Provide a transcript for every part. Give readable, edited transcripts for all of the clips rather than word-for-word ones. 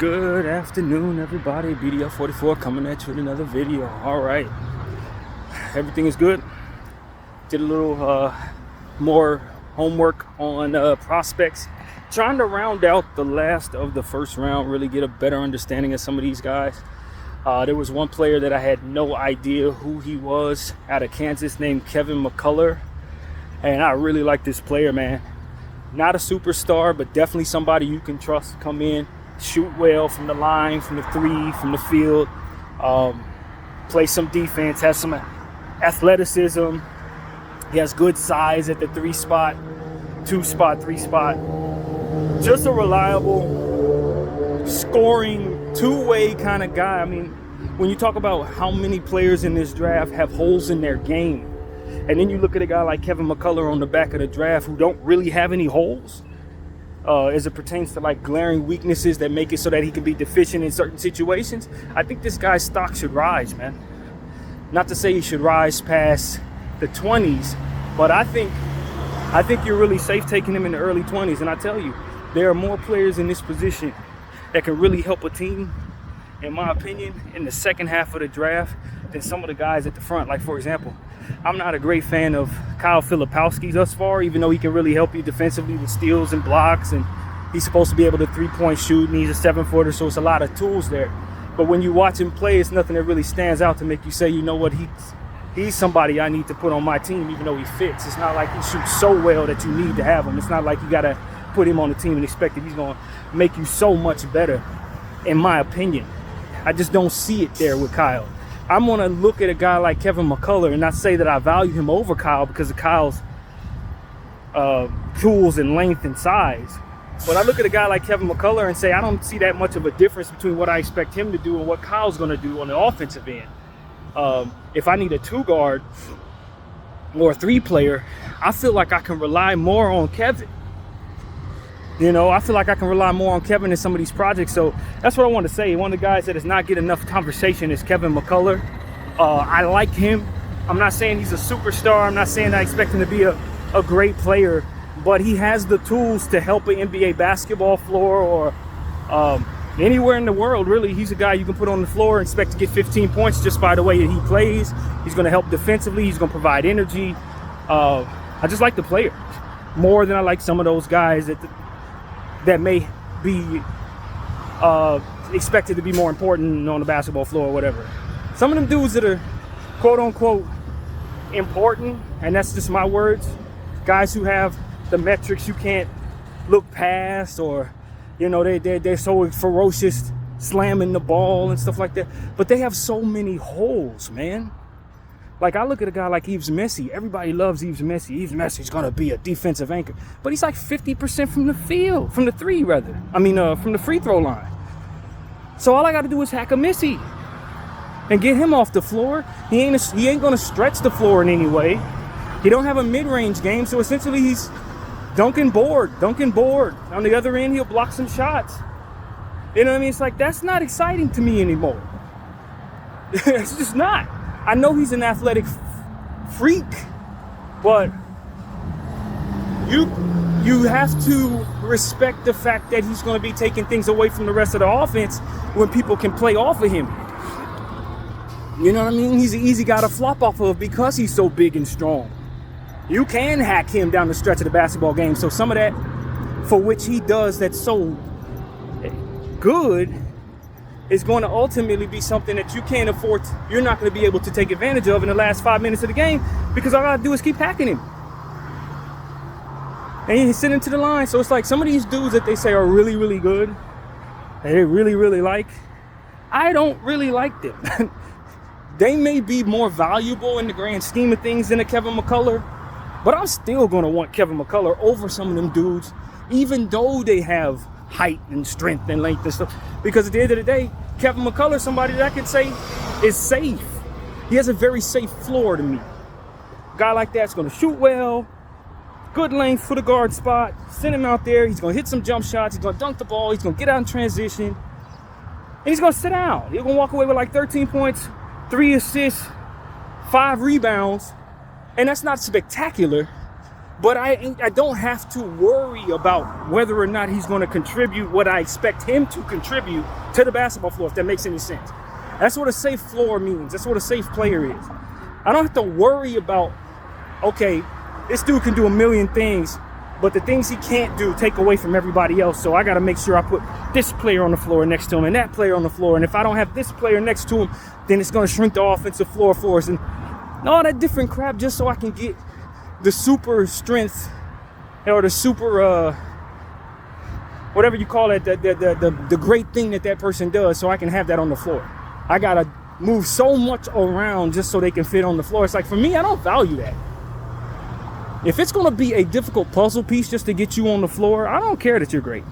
Good afternoon, everybody. BDL44 coming at you with another video. All right, everything is good. Did a little more homework on prospects, trying to round out the last of the first round, really get a better understanding of some of these guys. There was one player that I had no idea who he was out of Kansas named Kevin McCullar, and I really like this player, man. Not a superstar, but definitely somebody you can trust to come in, shoot well from the line, from the three, from the field, play some defense, has some athleticism. He has good size at the 3 spot, 2 spot, 3 spot. Just a reliable, scoring, two-way kind of guy. I mean, when you talk about how many players in this draft have holes in their game, and then you look at a guy like Kevin McCullar on the back of the draft who don't really have any holes as it pertains to like glaring weaknesses that make it so that he can be deficient in certain situations, I think this guy's stock should rise, man. Not to say he should rise past the 20s, but I think you're really safe taking him in the early 20s. And I tell you, there are more players in this position that can really help a team, in my opinion, in the second half of the draft than some of the guys at the front. Like, for example, I'm not a great fan of Kyle Filipowski thus far, even though he can really help you defensively with steals and blocks, and he's supposed to be able to three-point shoot, and he's a 7-footer, so it's a lot of tools there. But when you watch him play, it's nothing that really stands out to make you say, you know what, he's somebody I need to put on my team, even though he fits. It's not like he shoots so well that you need to have him. It's not like you got to put him on the team and expect that he's going to make you so much better, in my opinion. I just don't see it there with Kyle. I'm going to look at a guy like Kevin McCullar and not say that I value him over Kyle because of Kyle's tools and length and size. But I look at a guy like Kevin McCullar and say I don't see that much of a difference between what I expect him to do and what Kyle's going to do on the offensive end. If I need a 2-guard or a 3-player, I feel like I can rely more on Kevin. You know, I feel like I can rely more on Kevin in some of these projects. So that's what I want to say. One of the guys that does not get enough conversation is Kevin McCullar. I like him. I'm not saying he's a superstar. I'm not saying I expect him to be a great player. But he has the tools to help an NBA basketball floor or anywhere in the world, really. He's a guy you can put on the floor and expect to get 15 points just by the way that he plays. He's going to help defensively. He's going to provide energy. I just like the player more than I like some of those guys that may be expected to be more important on the basketball floor or whatever. Some of them dudes that are quote-unquote important, and that's just my words, guys who have the metrics you can't look past, or, you know, they're so ferocious slamming the ball and stuff like that, but they have so many holes, man. Like, I look at a guy like Yves Messi. Everybody loves Yves Messi. Yves Messi's going to be a defensive anchor. But he's like 50% from the field, from the three, rather. From the free throw line. So all I got to do is hack a Messi and get him off the floor. He ain't going to stretch the floor in any way. He don't have a mid-range game, so essentially he's dunking board. On the other end, he'll block some shots. You know what I mean? It's like, that's not exciting to me anymore. It's just not. I know he's an athletic freak, but you have to respect the fact that he's going to be taking things away from the rest of the offense when people can play off of him. You know what I mean? He's an easy guy to flop off of because he's so big and strong. You can hack him down the stretch of the basketball game. So some of that for which he does that's so good is going to ultimately be something that you can't afford. You're not going to be able to take advantage of in the last 5 minutes of the game because all I gotta do is keep hacking him. And he's sitting to the line. So it's like some of these dudes that they say are really, really good, that they really, really like, I don't really like them. They may be more valuable in the grand scheme of things than a Kevin McCullar, but I'm still going to want Kevin McCullar over some of them dudes, even though they have height and strength and length and stuff. Because at the end of the day, Kevin McCullar is somebody that I can say is safe. He has a very safe floor to me. A guy like that's going to shoot well, good length for the guard spot, send him out there, he's going to hit some jump shots, he's going to dunk the ball, he's going to get out in transition, and he's going to sit down. He's going to walk away with like 13 points, 3 assists, 5 rebounds, and that's not spectacular, But I don't have to worry about whether or not he's going to contribute what I expect him to contribute to the basketball floor, if that makes any sense. That's what a safe floor means. That's what a safe player is. I don't have to worry about, okay, this dude can do a million things, but the things he can't do take away from everybody else. So I got to make sure I put this player on the floor next to him and that player on the floor. And if I don't have this player next to him, then it's going to shrink the offensive floor for us. And all that different crap just so I can get the super strength or the super, whatever you call it, the great thing that person does, so I can have that on the floor. I got to move so much around just so they can fit on the floor. It's like, for me, I don't value that. If it's going to be a difficult puzzle piece just to get you on the floor, I don't care that you're great.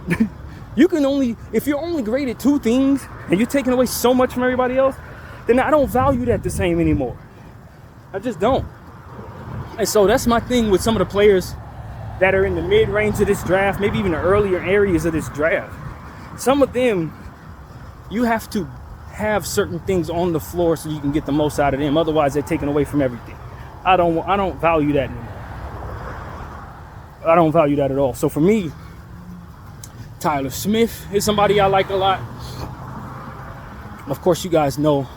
If you're only great at two things and you're taking away so much from everybody else, then I don't value that the same anymore. I just don't. And so that's my thing with some of the players that are in the mid-range of this draft, maybe even the earlier areas of this draft. Some of them, you have to have certain things on the floor so you can get the most out of them. Otherwise, they're taken away from everything. I don't value that anymore. I don't value that at all. So for me, Tyler Smith is somebody I like a lot. Of course, you guys know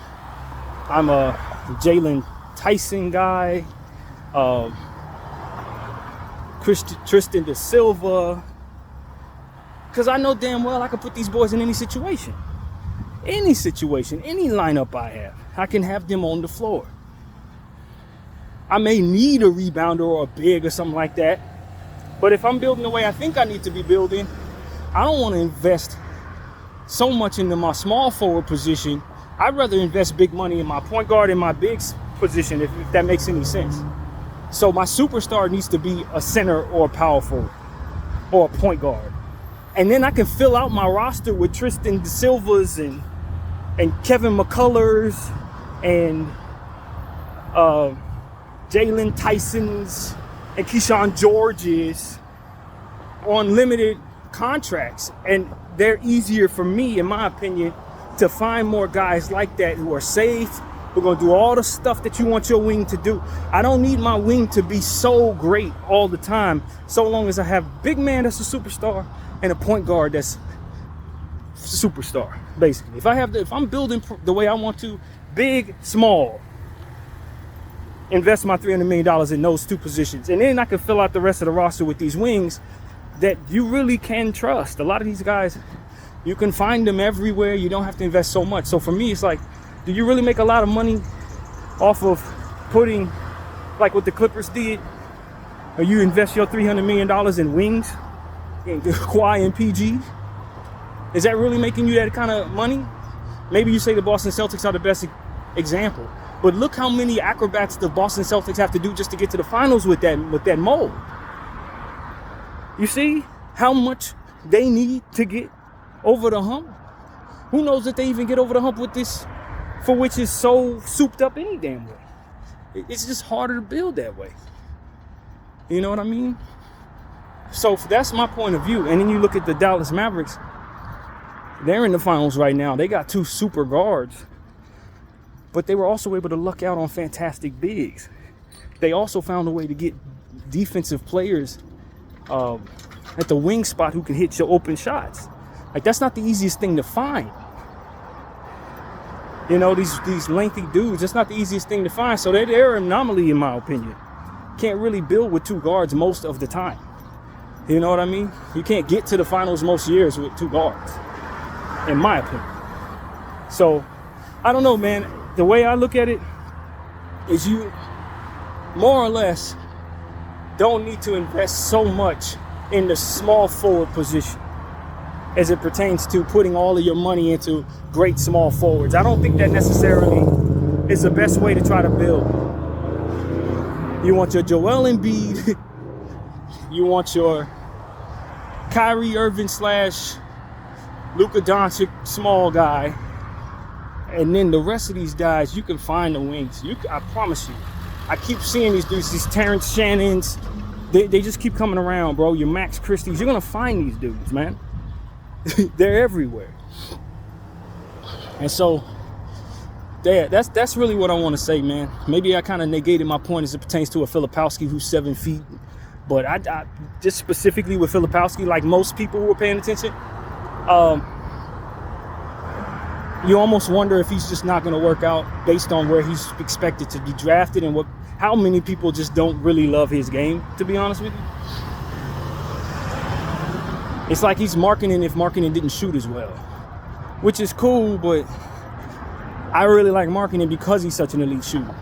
I'm a Jalen Tyson guy. Tristan da Silva, because I know damn well I can put these boys in any situation, any lineup I have, I can have them on the floor. I may need a rebounder or a big or something like that, but if I'm building the way I think I need to be building, I don't want to invest so much into my small forward position. I'd rather invest big money in my point guard and my big position, if that makes any sense. So my superstar needs to be a center or a power forward or a point guard. And then I can fill out my roster with Tristan da Silvas and Kevin McCullers and Jalen Tysons and Keyshawn Georges on limited contracts. And they're easier for me, in my opinion, to find more guys like that who are safe. We're going to do all the stuff that you want your wing to do. I don't need my wing to be so great all the time, so long as I have big man that's a superstar and a point guard that's superstar, basically. If I'm building the way I want to, big, small, invest my $300 million in those two positions. And then I can fill out the rest of the roster with these wings that you really can trust. A lot of these guys, you can find them everywhere. You don't have to invest so much. So for me, it's like, do you really make a lot of money off of putting, like what the Clippers did, or you invest your $300 million in wings, in Kawhi and PG? Is that really making you that kind of money? Maybe you say the Boston Celtics are the best example, but look how many acrobats the Boston Celtics have to do just to get to the finals with that mold. You see how much they need to get over the hump? Who knows if they even get over the hump with this, for which is so souped up any damn way. It's just harder to build that way. You know what I mean? So that's my point of view. And then you look at the Dallas Mavericks. They're in the finals right now. They got two super guards. But they were also able to luck out on fantastic bigs. They also found a way to get defensive players at the wing spot who can hit your open shots. Like, that's not the easiest thing to find. You know, these lengthy dudes, that's not the easiest thing to find. So they're an anomaly, in my opinion. Can't really build with two guards most of the time. You know what I mean? You can't get to the finals most years with two guards, in my opinion. So, I don't know, man. The way I look at it is you more or less don't need to invest so much in the small forward position as it pertains to putting all of your money into great small forwards. I don't think that necessarily is the best way to try to build. You want your Joel Embiid, you want your Kyrie Irving / Luka Doncic small guy, and then the rest of these guys, you can find the wings. I promise you. I keep seeing these dudes, these Terrence Shannons, they just keep coming around, bro. Your Max Christie's, you're gonna find these dudes, man. They're everywhere. And so that's really what I want to say, man. Maybe I kind of negated my point as it pertains to a Filipowski who's 7 feet But I just specifically with Filipowski, like most people who were paying attention, you almost wonder if he's just not going to work out based on where he's expected to be drafted and how many people just don't really love his game, to be honest with you. It's like he's marketing if marketing didn't shoot as well, which is cool, but I really like marketing because he's such an elite shooter.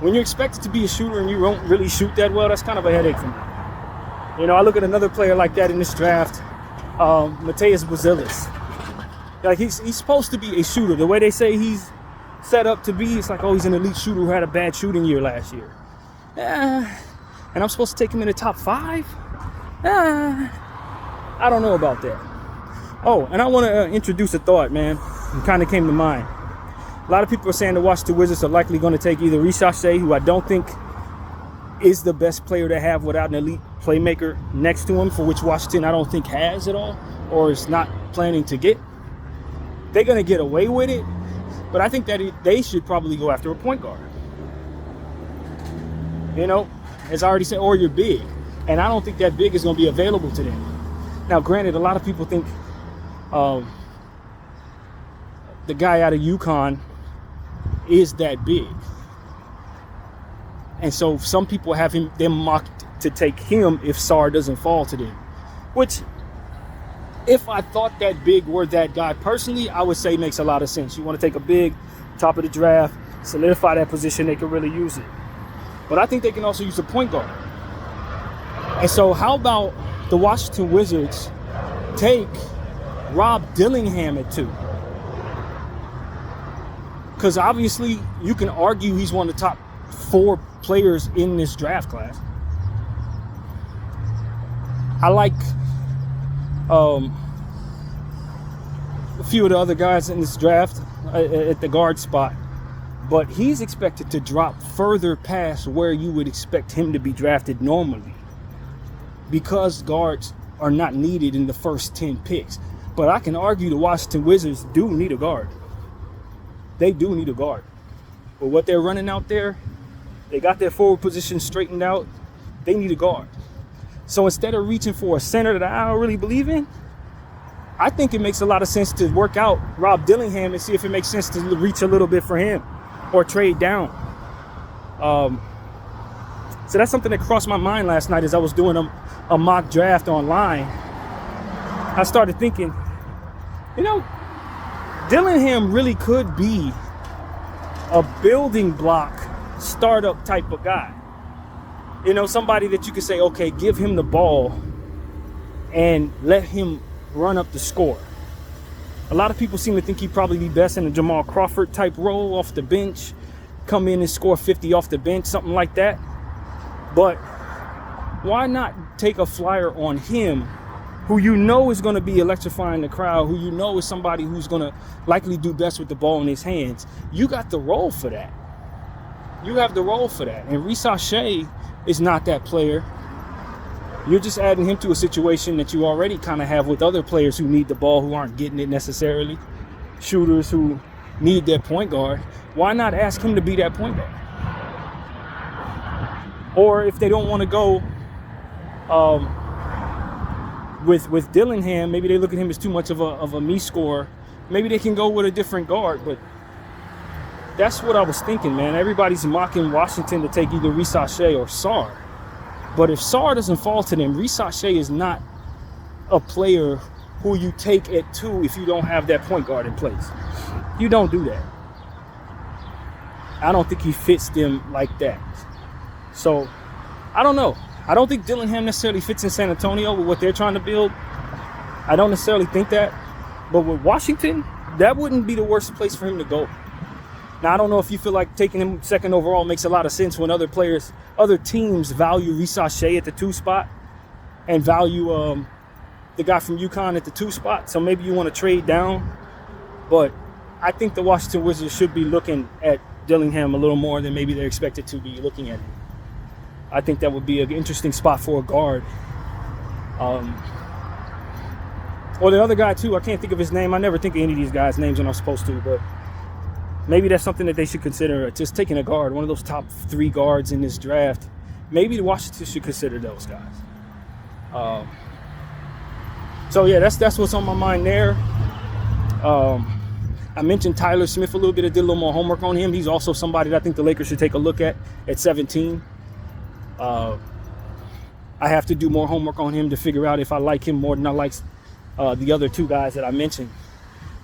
When you're expected to be a shooter and you don't really shoot that well, that's kind of a headache for me. You know, I look at another player like that in this draft, Mateus Bazilis. Like he's supposed to be a shooter. The way they say he's set up to be, it's like, oh, he's an elite shooter who had a bad shooting year last year. And I'm supposed to take him in the top 5? I don't know about that. Oh, and I want to introduce a thought, man. It kind of came to mind. A lot of people are saying the Washington Wizards are likely going to take either Reese Shea, who I don't think is the best player to have without an elite playmaker next to him, for which Washington I don't think has at all, or is not planning to get. They're going to get away with it, but I think that they should probably go after a point guard. You know, as I already said, or you're big. And I don't think that big is going to be available to them. Now, granted, a lot of people think the guy out of UConn is that big. And so some people have them mocked to take him if Sarr doesn't fall to them. Which, if I thought that big were that guy personally, I would say makes a lot of sense. You want to take a big, top of the draft, solidify that position, they can really use it. But I think they can also use a point guard. And so how about the Washington Wizards take Rob Dillingham at 2? Because obviously you can argue he's one of the top 4 players in this draft class. I like a few of the other guys in this draft at the guard spot, but he's expected to drop further past where you would expect him to be drafted normally, because guards are not needed in the first 10 picks. But I can argue the Washington Wizards do need a guard. They do need a guard. But what they're running out there, they got their forward position straightened out. They need a guard. So instead of reaching for a center that I don't really believe in, I think it makes a lot of sense to work out Rob Dillingham and see if it makes sense to reach a little bit for him or trade down. So that's something that crossed my mind last night as I was doing a mock draft online. I started thinking, you know, Dillingham really could be a building block startup type of guy. You know, somebody that you could say, okay, give him the ball and let him run up the score. A lot of people seem to think he'd probably be best in a Jamal Crawford type role off the bench, come in and score 50 off the bench, something like that. But why not take a flyer on him, who you know is going to be electrifying the crowd, who you know is somebody who's going to likely do best with the ball in his hands? You got the role for that. You have the role for that. And Reese Shea is not that player. You're just adding him to a situation that you already kind of have with other players who need the ball, who aren't getting it necessarily. Shooters who need their point guard. Why not ask him to be that point guard? Or if they don't want to go with Dillingham, maybe they look at him as too much of a me scorer. Maybe they can go with a different guard. But that's what I was thinking, man. Everybody's mocking Washington to take either Reese Shea or Sarr. But if Sarr doesn't fall to them, Reese Shea is not a player who you take at 2 if you don't have that point guard in place. You don't do that. I don't think he fits them like that. So, I don't know. I don't think Dillingham necessarily fits in San Antonio with what they're trying to build. I don't necessarily think that. But with Washington, that wouldn't be the worst place for him to go. Now, I don't know if you feel like taking him second overall makes a lot of sense when other teams value Reese Shea at the 2 spot and value the guy from UConn at the 2 spot. So maybe you want to trade down. But I think the Washington Wizards should be looking at Dillingham a little more than maybe they're expected to be looking at him. I think that would be an interesting spot for a guard. Or the other guy, too. I can't think of his name. I never think of any of these guys' names when I'm supposed to, but maybe that's something that they should consider, just taking a guard, one of those top 3 guards in this draft, maybe Washington should consider those guys. So yeah, that's what's on my mind there. I mentioned Tyler Smith a little bit. I did a little more homework on him. He's also somebody that I think the Lakers should take a look at 17. I have to do more homework on him to figure out if I like him more than I like the other two guys that I mentioned.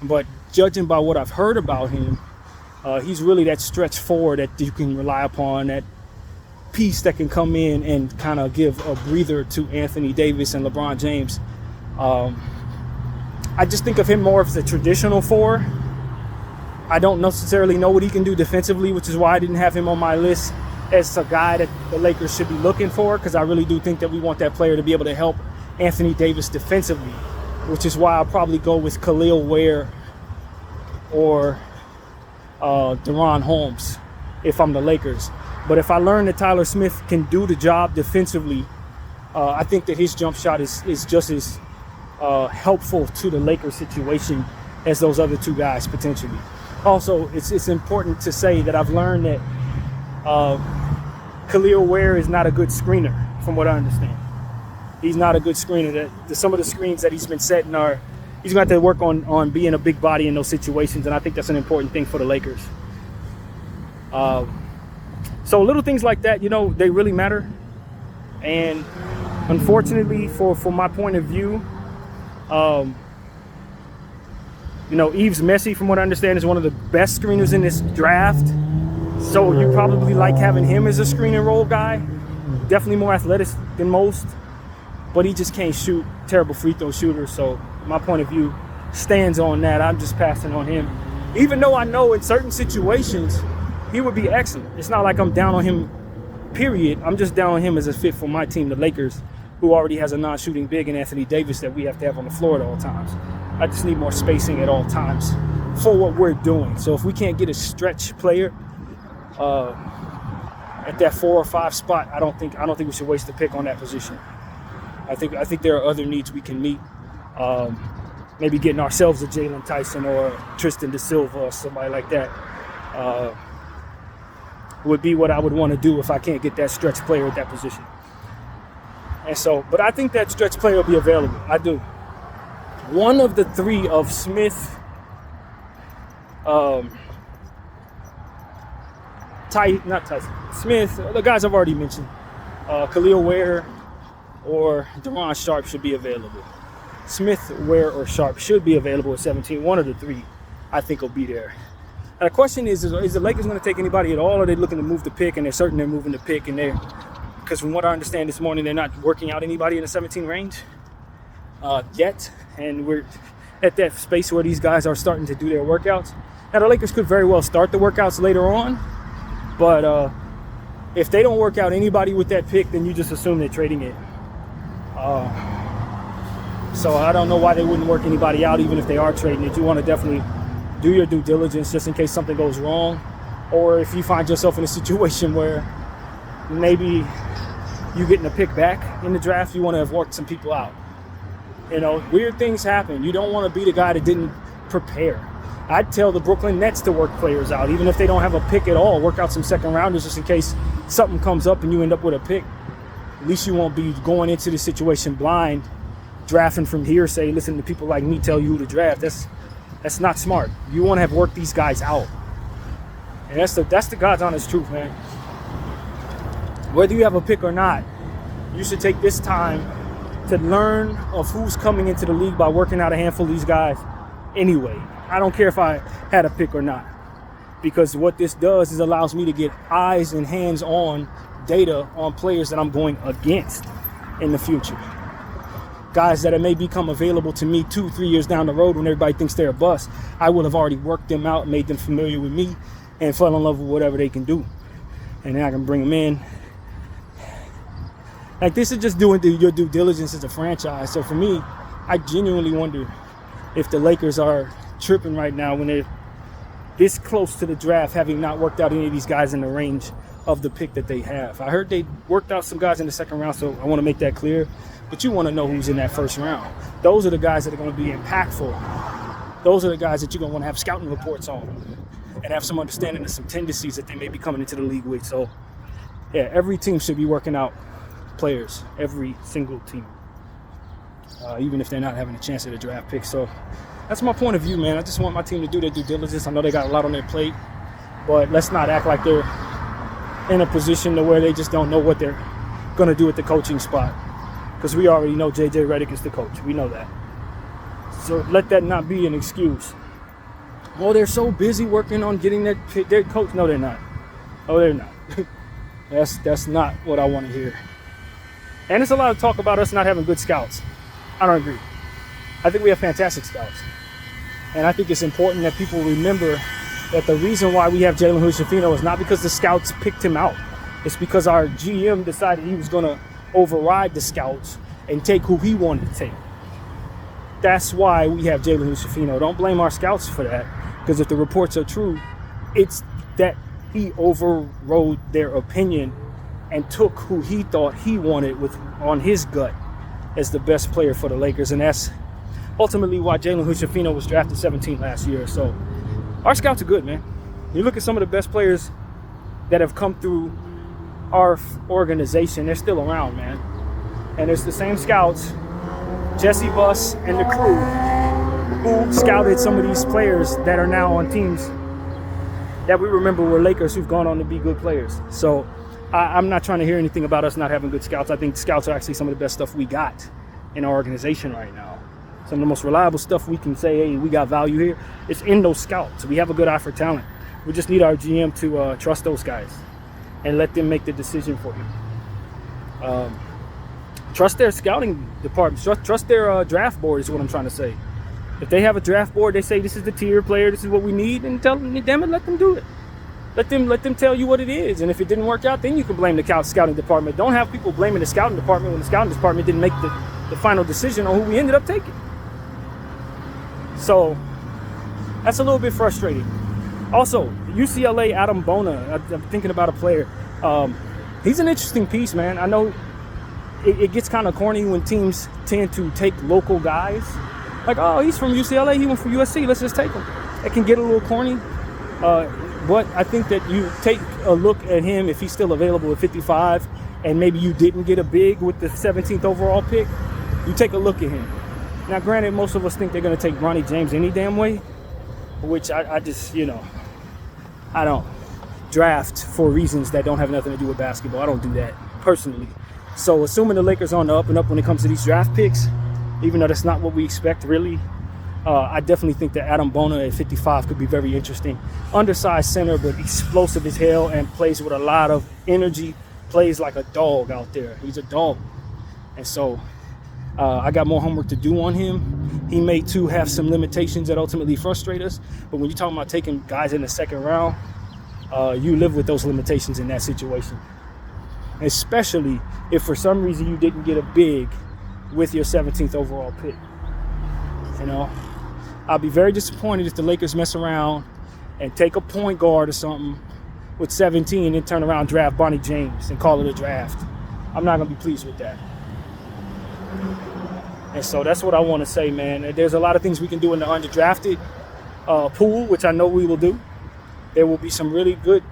But judging by what I've heard about him, he's really that stretch forward that you can rely upon, that piece that can come in and kind of give a breather to Anthony Davis and LeBron James. I just think of him more as a traditional four. I don't necessarily know what he can do defensively, which is why I didn't have him on my list as a guy that the Lakers should be looking for, because I really do think that we want that player to be able to help Anthony Davis defensively, which is why I'll probably go with Khalil Ware or Deron Holmes if I'm the Lakers. But if I learn that Tyler Smith can do the job defensively, I think that his jump shot is just as helpful to the Lakers situation as those other two guys potentially. Also, it's important to say that I've learned that Khalil Ware is not a good screener, from what I understand. He's not a good screener. Some of the screens that he's been setting he's going to have to work on being a big body in those situations, and I think that's an important thing for the Lakers. So little things like that, they really matter. And unfortunately, for my point of view, Yves Messi, from what I understand, is one of the best screeners in this draft. So you probably like having him as a screen and roll guy. Definitely more athletic than most, but he just can't shoot. Terrible free throw shooter. So my point of view stands on that. I'm just passing on him, even though I know in certain situations he would be excellent. It's not like I'm down on him, period. I'm just down on him as a fit for my team, the Lakers, who already has a non-shooting big in Anthony Davis that we have to have on the floor at all times. I just need more spacing at all times for what we're doing. So if we can't get a stretch player at that 4 or 5 spot, I don't think we should waste the pick on that position. I think there are other needs we can meet. Maybe getting ourselves a Jalen Tyson or Tristan Da Silva or somebody like that would be what I would want to do if I can't get that stretch player at that position. And so, but I think that stretch player will be available. I do. One of the three of Smith, Smith, the guys I've already mentioned, Khalil Ware or Deron Sharp should be available. Smith, Ware, or Sharp should be available at 17. One of the three, I think, will be there. Now, the question is the Lakers going to take anybody at all, or are they looking to move the pick, and they're certain they're moving the pick, because from what I understand this morning, they're not working out anybody in the 17 range yet, and we're at that space where these guys are starting to do their workouts. Now, the Lakers could very well start the workouts later on, but if they don't work out anybody with that pick, then you just assume they're trading it. So I don't know why they wouldn't work anybody out, even if they are trading it. You want to definitely do your due diligence just in case something goes wrong, or if you find yourself in a situation where maybe you getting a pick back in the draft, you want to have worked some people out. Weird things happen. You don't want to be the guy that didn't prepare. I'd tell the Brooklyn Nets to work players out, even if they don't have a pick at all. Work out some second rounders just in case something comes up and you end up with a pick. At least you won't be going into the situation blind, drafting from hearsay, listening to people like me tell you who to draft. That's not smart. You want to have worked these guys out. And that's the God's honest truth, man. Whether you have a pick or not, you should take this time to learn of who's coming into the league by working out a handful of these guys anyway. I don't care if I had a pick or not, because what this does is allows me to get eyes and hands-on data on players that I'm going against in the future. Guys that may become available to me 2-3 years down the road when everybody thinks they're a bust. I would have already worked them out, made them familiar with me, and fell in love with whatever they can do. And then I can bring them in. Like, this is just doing your due diligence as a franchise. So for me, I genuinely wonder if the Lakers are tripping right now when they're this close to the draft, having not worked out any of these guys in the range of the pick that they have. I heard they worked out some guys in the second round, so I want to make that clear. But you want to know who's in that first round. Those are the guys that are going to be impactful. Those are the guys that you're going to want to have scouting reports on and have some understanding of some tendencies that they may be coming into the league with. So Yeah, every team should be working out players, every single team, even if they're not having a chance at a draft pick. So that's my point of view, man. I just want my team to do their due diligence. I know they got a lot on their plate, but let's not act like they're in a position to where they just don't know what they're going to do at the coaching spot, because we already know J.J. Redick is the coach. We know that. So let that not be an excuse. Oh, they're so busy working on getting their coach. No, they're not. Oh, they're not. That's not what I want to hear. And there's a lot of talk about us not having good scouts. I don't agree. I think we have fantastic scouts. And I think it's important that people remember that the reason why we have Jalen Hood-Schifino is not because the scouts picked him out. It's because our GM decided he was going to override the scouts and take who he wanted to take. That's why we have Jalen Hood-Schifino. Don't blame our scouts for that, because if the reports are true, it's that he overrode their opinion and took who he thought he wanted on his gut as the best player for the Lakers. And that's ultimately why Jalen Hood-Schifino was drafted 17 last year. So our scouts are good, man. You look at some of the best players that have come through our organization, they're still around, man. And it's the same scouts, Jesse Buss and the crew, who scouted some of these players that are now on teams that we remember were Lakers who've gone on to be good players. So I'm not trying to hear anything about us not having good scouts. I think scouts are actually some of the best stuff we got in our organization right now. Some of the most reliable stuff we can say, hey, we got value here. It's in those scouts. We have a good eye for talent. We just need our GM to trust those guys and let them make the decision for you. Trust their scouting department. Trust their draft board is what I'm trying to say. If they have a draft board, they say this is the tier player, this is what we need, and tell them, damn it, let them do it. Let them tell you what it is. And if it didn't work out, then you can blame the scouting department. Don't have people blaming the scouting department when the scouting department didn't make the final decision on who we ended up taking. So that's a little bit frustrating. Also, UCLA Adam Bona, I'm thinking about a player. He's an interesting piece, man. I know it gets kind of corny when teams tend to take local guys. Like, oh, he's from UCLA, he went from USC, let's just take him. It can get a little corny. But I think that you take a look at him if he's still available at 55, and maybe you didn't get a big with the 17th overall pick, you take a look at him. Now, granted, most of us think they're going to take Bronny James any damn way, which I just, I don't draft for reasons that don't have nothing to do with basketball. I don't do that personally. So assuming the Lakers are on the up and up when it comes to these draft picks, even though that's not what we expect really, I definitely think that Adam Bona at 55 could be very interesting. Undersized center, but explosive as hell and plays with a lot of energy, plays like a dog out there. He's a dog. And so I got more homework to do on him. He may too have some limitations that ultimately frustrate us, but when you're talking about taking guys in the second round, you live with those limitations in that situation. Especially if for some reason you didn't get a big with your 17th overall pick. I'll be very disappointed if the Lakers mess around and take a point guard or something with 17 and turn around and draft Bronny James and call it a draft. I'm not going to be pleased with that. And so that's what I want to say, man. There's a lot of things we can do in the undrafted pool, which I know we will do. There will be some really good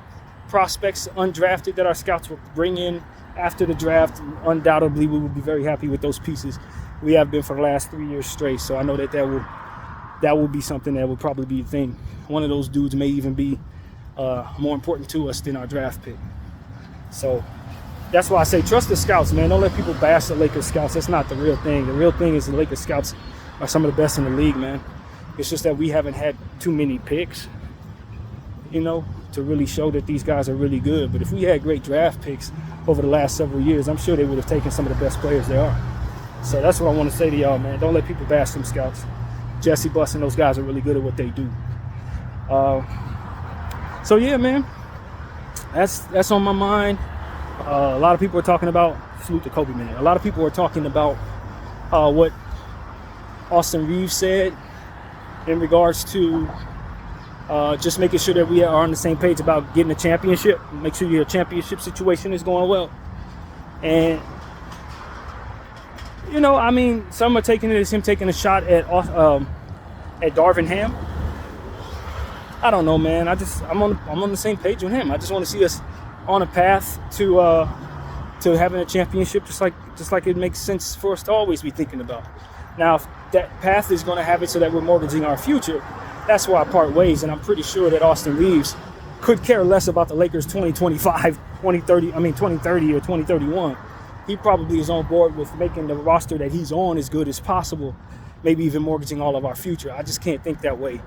prospects undrafted that our scouts will bring in after the draft. Undoubtedly, we will be very happy with those pieces. We have been for the last 3 years straight, so I know that will be something that will probably be a thing. One of those dudes may even be more important to us than our draft pick. So that's why I say trust the scouts, man. Don't let people bash the Lakers scouts. That's not the real thing. The real thing is the Lakers scouts are some of the best in the league, man. It's just that we haven't had too many picks, to really show that these guys are really good. But if we had great draft picks over the last several years, I'm sure they would have taken some of the best players there are. So that's what I want to say to y'all, man. Don't let people bash them scouts. Jesse Buss and those guys are really good at what they do. So yeah, man, that's on my mind. A lot of people are talking about, salute to Kobe, man. A lot of people are talking about what Austin Reeves said in regards to just making sure that we are on the same page about getting a championship. Make sure your championship situation is going well. And some are taking it as him taking a shot at Darvin Ham. I don't know, man. I'm on the same page with him. I just want to see us on a path to having a championship, just like it makes sense for us to always be thinking about. Now, if that path is going to have it so that we're mortgaging our future, that's why I part ways. And I'm pretty sure that Austin Reaves could care less about the Lakers 2025, 2030 or 2031. He probably is on board with making the roster that he's on as good as possible, maybe even mortgaging all of our future. I just can't think that way.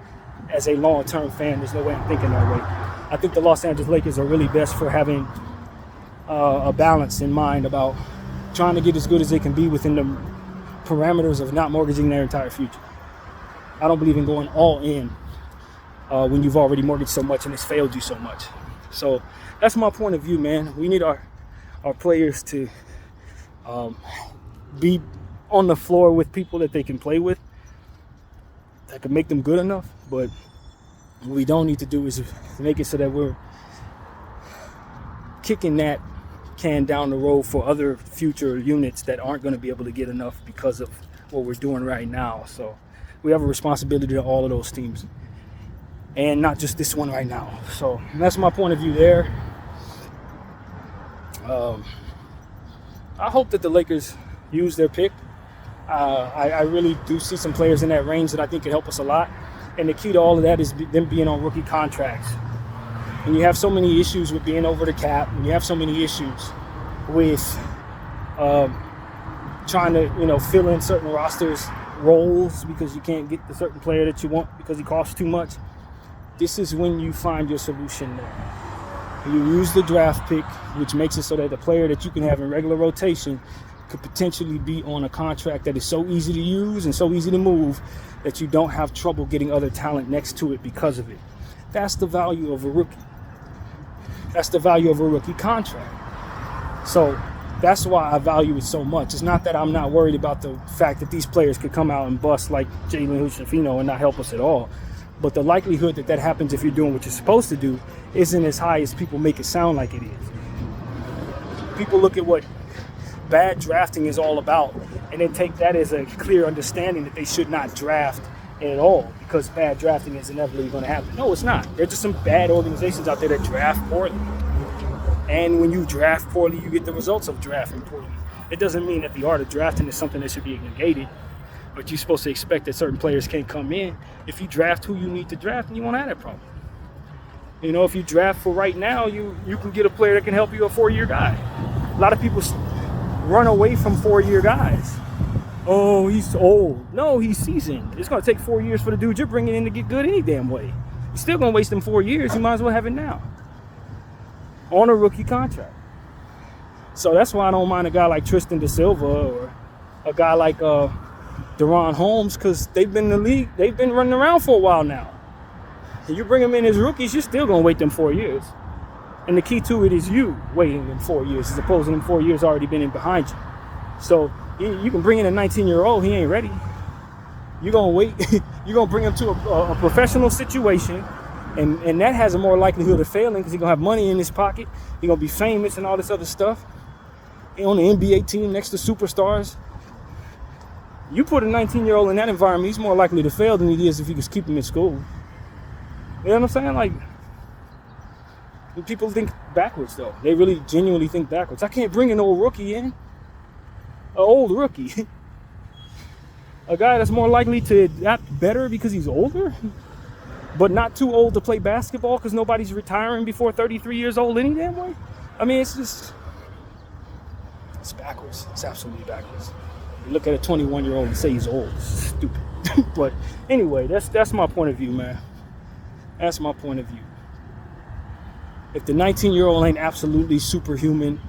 As a long-term fan, there's no way I'm thinking that way. I think the Los Angeles Lakers are really best for having a balance in mind about trying to get as good as they can be within the parameters of not mortgaging their entire future. I don't believe in going all in when you've already mortgaged so much and it's failed you so much. So that's my point of view, man. We need our players to be on the floor with people that they can play with, that can make them good enough. But what we don't need to do is make it so that we're kicking that can down the road for other future units that aren't going to be able to get enough because of what we're doing right now. So we have a responsibility to all of those teams, and not just this one right now. So that's my point of view there. I hope that the Lakers use their pick. I really do see some players in that range that I think could help us a lot. And the key to all of that is them being on rookie contracts. And you have so many issues with being over the cap, and you have so many issues with trying to, fill in certain rosters roles because you can't get the certain player that you want because he costs too much. This is when you find your solution there. You use the draft pick, which makes it so that the player that you can have in regular rotation could potentially be on a contract that is so easy to use and so easy to move that you don't have trouble getting other talent next to it because of it. That's the value of a rookie. That's the value of a rookie contract. So that's why I value it so much. It's not that I'm not worried about the fact that these players could come out and bust like Jalen Hood-Schifino and not help us at all. But the likelihood that happens if you're doing what you're supposed to do isn't as high as people make it sound like it is. People look at what bad drafting is all about and then take that as a clear understanding that they should not draft at all because bad drafting is inevitably going to happen. No, it's not. There's just some bad organizations out there that draft poorly. And when you draft poorly, you get the results of drafting poorly. It doesn't mean that the art of drafting is something that should be negated, but you're supposed to expect that certain players can't come in. If you draft who you need to draft, then you won't have that problem. If you draft for right now, you can get a player that can help you, a 4-year guy. A lot of people run away from 4-year guys. Oh, he's old. No, he's seasoned. It's going to take 4 years for the dude you're bringing in to get good any damn way. You're still going to waste them 4 years. You might as well have it now on a rookie contract. So that's why I don't mind a guy like Tristan Da Silva or a guy like DaRon Holmes, because they've been in the league. They've been running around for a while now. And you bring them in as rookies, you're still going to wait them 4 years. And the key to it is you waiting them 4 years as opposed to them 4 years already been in behind you. So you can bring in a 19-year-old, he ain't ready. You're going to wait. You're going to bring him to a professional situation, and that has a more likelihood of failing because he's going to have money in his pocket. He's going to be famous and all this other stuff. On the NBA team next to superstars. You put a 19-year-old in that environment, he's more likely to fail than he is if you just keep him in school. You know what I'm saying? Like, people think backwards, though. They really genuinely think backwards. I can't bring an old rookie in. An old rookie. A guy that's more likely to adapt better because he's older, but not too old to play basketball because nobody's retiring before 33 years old any damn way. I mean, it's backwards. It's absolutely backwards. You look at a 21-year-old and say he's old. It's stupid. But anyway, that's my point of view, man. That's my point of view. If the 19-year-old ain't absolutely superhuman,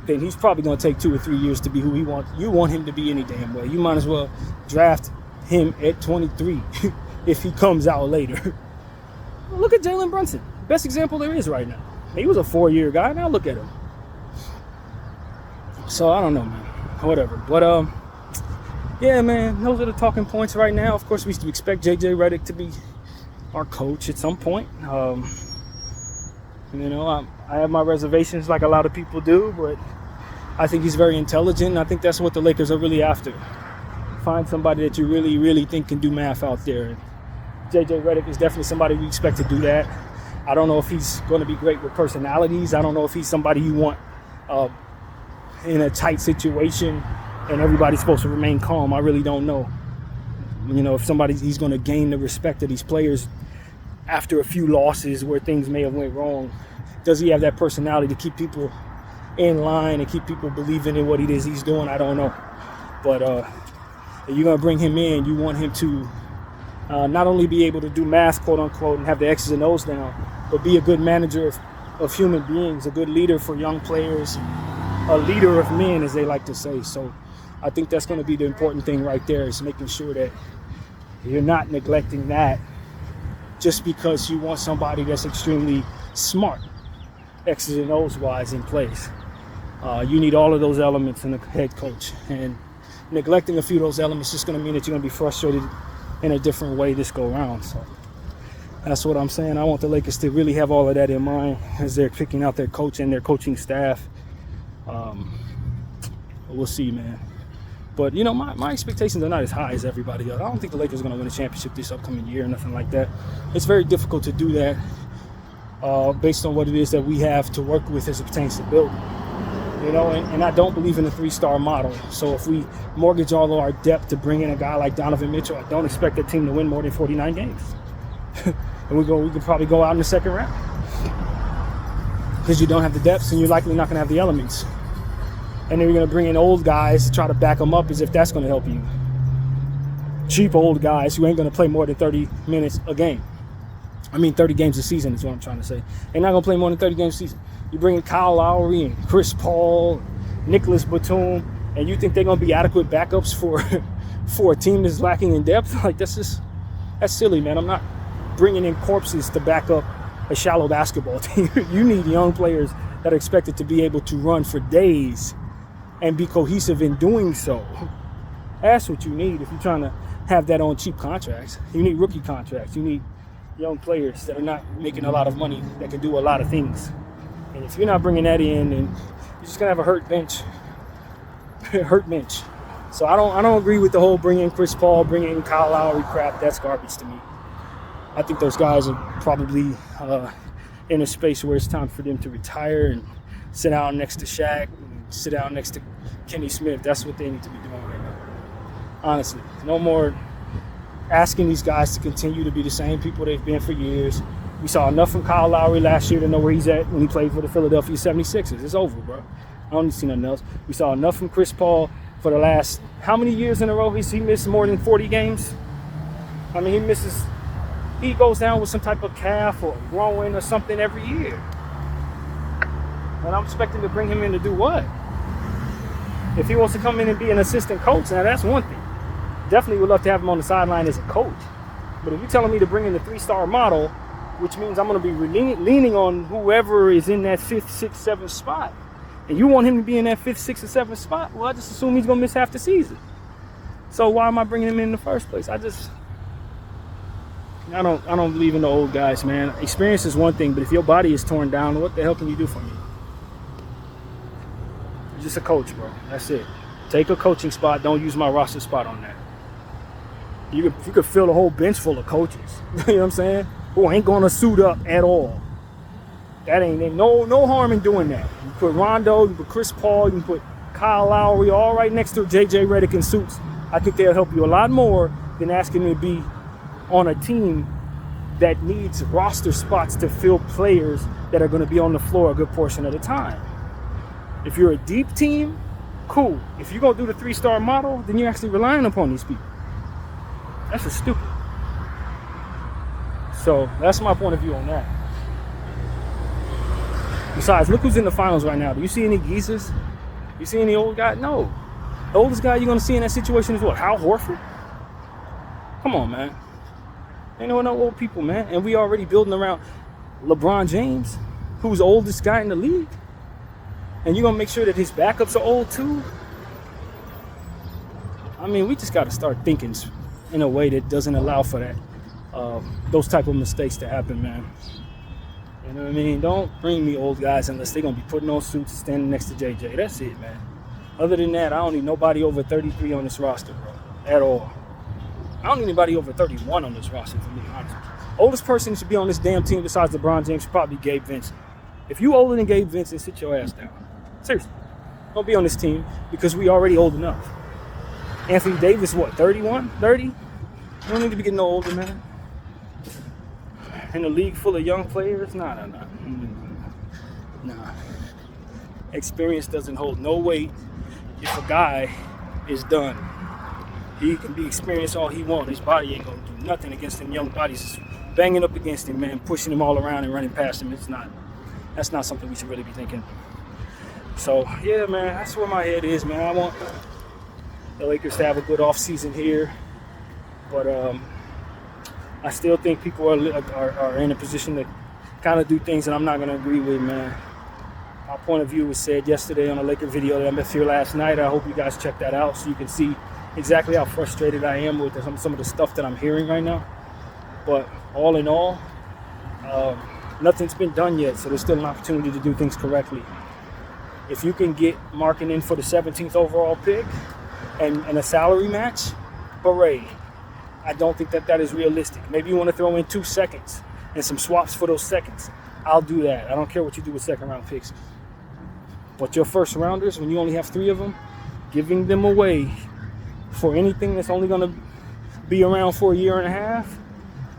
then he's probably going to take 2 or 3 years to be who you want him to be any damn way. You might as well draft him at 23 if he comes out later. Look at Jalen Brunson. Best example there is right now. He was a 4-year guy. Now look at him. So I don't know, man. Whatever. But yeah, man, those are the talking points right now. Of course, we expect JJ Redick to be our coach at some point. I have my reservations like a lot of people do, but I think he's very intelligent, and I think that's what the Lakers are really after. Find somebody that you really, really think can do math out there. And JJ Redick is definitely somebody we expect to do that. I don't know if he's going to be great with personalities. I don't know if he's somebody you want in a tight situation and everybody's supposed to remain calm. I really don't know. You know, if he's going to gain the respect of these players after a few losses where things may have went wrong. Does he have that personality to keep people in line and keep people believing in what it is he's doing? I don't know. But if you're going to bring him in, you want him to not only be able to do math, quote unquote, and have the X's and O's down, but be a good manager of human beings, a good leader for young players, a leader of men, as they like to say. So I think that's going to be the important thing right there, is making sure that you're not neglecting that just because you want somebody that's extremely smart, X's and O's wise, in place. You need all of those elements in a head coach, and neglecting a few of those elements is just going to mean that you're going to be frustrated in a different way this go around. So that's what I'm saying. I want the Lakers to really have all of that in mind as they're picking out their coach and their coaching staff. We'll see, man. But, you know, my expectations are not as high as everybody else. I don't think the Lakers are going to win a championship this upcoming year or nothing like that. It's very difficult to do that based on what it is that we have to work with as it pertains to building. You know, and I don't believe in the three-star model. So if we mortgage all of our depth to bring in a guy like Donovan Mitchell, I don't expect that team to win more than 49 games. And we could probably go out in the second round. Because you don't have the depth and you're likely not going to have the elements. And then you're going to bring in old guys to try to back them up as if that's going to help you. Cheap old guys who ain't going to play more than 30 minutes a game. 30 games a season is what I'm trying to say. They're not going to play more than 30 games a season. You bring in Kyle Lowry and Chris Paul, Nicholas Batum, and you think they're going to be adequate backups for a team that's lacking in depth? Like, that's silly, man. I'm not bringing in corpses to back up a shallow basketball team. You need young players that are expected to be able to run for days and be cohesive in doing so. That's what you need if you're trying to have that on cheap contracts. You need rookie contracts. You need young players that are not making a lot of money that can do a lot of things. And if you're not bringing that in, then you're just gonna have a hurt bench. Hurt bench. So I don't agree with the whole bring in Chris Paul, bring in Kyle Lowry crap. That's garbage to me. I think those guys are probably in a space where it's time for them to retire and sit down next to Shaq, and sit down next to Kenny Smith. That's what they need to be doing right now. Honestly, no more asking these guys to continue to be the same people they've been for years. We saw enough from Kyle Lowry last year to know where he's at when he played for the Philadelphia 76ers. It's over, bro. I don't need to see nothing else. We saw enough from Chris Paul for the last, how many years in a row he missed more than 40 games? He goes down with some type of calf or groin or something every year. And I'm expecting to bring him in to do what? If he wants to come in and be an assistant coach, now that's one thing. Definitely would love to have him on the sideline as a coach. But if you're telling me to bring in the three-star model, which means I'm going to be leaning on whoever is in that 5th, 6th, 7th spot, and you want him to be in that 5th, 6th, or 7th spot, well, I just assume he's going to miss half the season. So why am I bringing him in the first place? I don't believe in the old guys, man. Experience is one thing, but if your body is torn down, what the hell can you do for me? You're just a coach, bro. That's it. Take a coaching spot. Don't use my roster spot on that. You could fill a whole bench full of coaches. You know what I'm saying? Who ain't gonna suit up at all. That ain't no harm in doing that. You put Rondo, you put Chris Paul, you can put Kyle Lowry all right next to JJ Redick in suits. I think they'll help you a lot more than asking them to be on a team that needs roster spots to fill players that are going to be on the floor a good portion of the time. If you're a deep team, cool. If you're going to do the three-star model, then you're actually relying upon these people. That's just stupid. So that's my point of view on that. Besides, look who's in the finals right now. Do you see any geezers? You see any old guy? No. The oldest guy you're going to see in that situation is what? Hal Horford? Come on, man. Ain't no old people, man. And we already building around LeBron James, who's the oldest guy in the league. And you're going to make sure that his backups are old too? We just got to start thinking in a way that doesn't allow for that. Those type of mistakes to happen, man. You know what I mean? Don't bring me old guys unless they're going to be putting on suits and standing next to JJ. That's it, man. Other than that, I don't need nobody over 33 on this roster, bro. At all. I don't need anybody over 31 on this roster, for me, honestly. Oldest person who should be on this damn team besides LeBron James should probably be Gabe Vincent. If you older than Gabe Vincent, sit your ass down. Seriously. Don't be on this team because we already old enough. Anthony Davis, what, 31, 30? You don't need to be getting no older, man. In a league full of young players? Nah. Experience doesn't hold no weight if a guy is done. He can be experienced all he wants. His body ain't gonna do nothing against them young bodies. Just banging up against him, man, pushing him all around and running past him. That's not something we should really be thinking. So, yeah, man, that's where my head is, man. I want the Lakers to have a good offseason here. But I still think people are in a position to kind of do things that I'm not going to agree with, man. My point of view was said yesterday on a Laker video that I made here last night. I hope you guys check that out so you can see exactly how frustrated I am with some of the stuff that I'm hearing right now. But all in all, nothing's been done yet, so there's still an opportunity to do things correctly. If you can get Markkanen in for the 17th overall pick and a salary match, hooray. I don't think that is realistic. Maybe you want to throw in 2 seconds and some swaps for those seconds. I'll do that. I don't care what you do with second-round picks. But your first rounders, when you only have 3 of them, giving them away for anything that's only going to be around for a year and a half,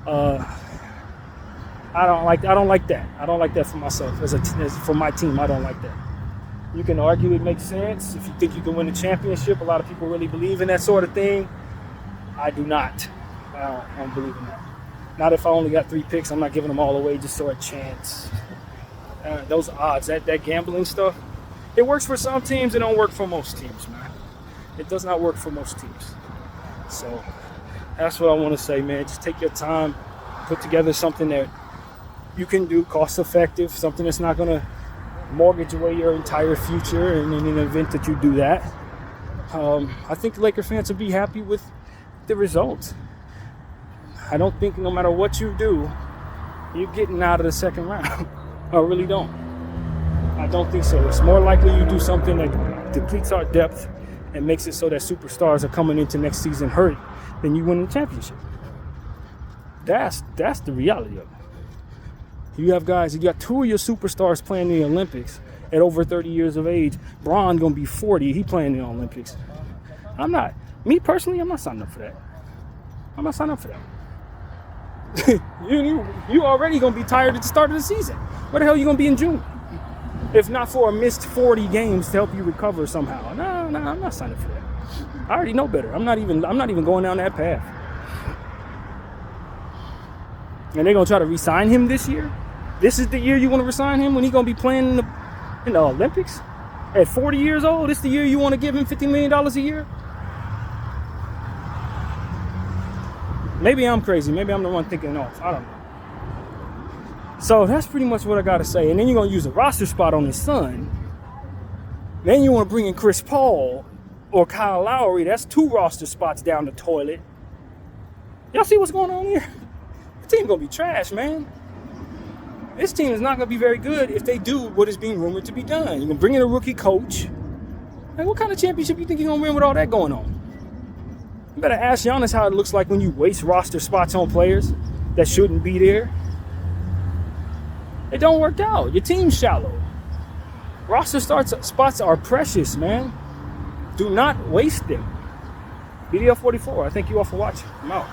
I don't like that. I don't like that for myself. As for my team, I don't like that. You can argue it makes sense. If you think you can win a championship, a lot of people really believe in that sort of thing. I do not. I don't believe in that. Not if I only got 3 picks. I'm not giving them all away just for a chance. Those odds, that gambling stuff, it works for some teams. It don't work for most teams, man. It does not work for most teams. So that's what I want to say, man. Just take your time. Put together something that you can do cost effective. Something that's not going to mortgage away your entire future. And in an event that you do that, I think the Laker fans will be happy with the result. I don't think no matter what you do, you're getting out of the second round. I really don't. I don't think so. It's more likely you do something that depletes our depth and makes it so that superstars are coming into next season hurt than you win the championship. That's the reality of it. You have guys, you got 2 of your superstars playing in the Olympics at over 30 years of age. Bron gonna be 40. He playing in the Olympics. Me personally, I'm not signing up for that. I'm not signing up for that. you already gonna be tired at the start of the season. Where the hell are you gonna be in June? If not for a missed 40 games to help you recover somehow. No, I'm not signing up for that. I already know better. I'm not even going down that path. And they're gonna try to re-sign him this year? This is the year you want to re-sign him when he's gonna be playing in the Olympics? At 40 years old, this is the year you want to give him $50 million a year? Maybe I'm crazy. Maybe I'm the one thinking off. I don't know. So that's pretty much what I got to say. And then you're going to use a roster spot on his son. Then you want to bring in Chris Paul or Kyle Lowry. That's 2 roster spots down the toilet. Y'all see what's going on here? The team going to be trash, man. This team is not going to be very good if they do what is being rumored to be done. You're going to bring in a rookie coach. Like, what kind of championship you think you're going to win with all that going on? You better ask Giannis how it looks like when you waste roster spots on players that shouldn't be there. It don't work out. Your team's shallow. Roster spots are precious, man. Do not waste them. BDL 44, I thank you all for watching. I'm out.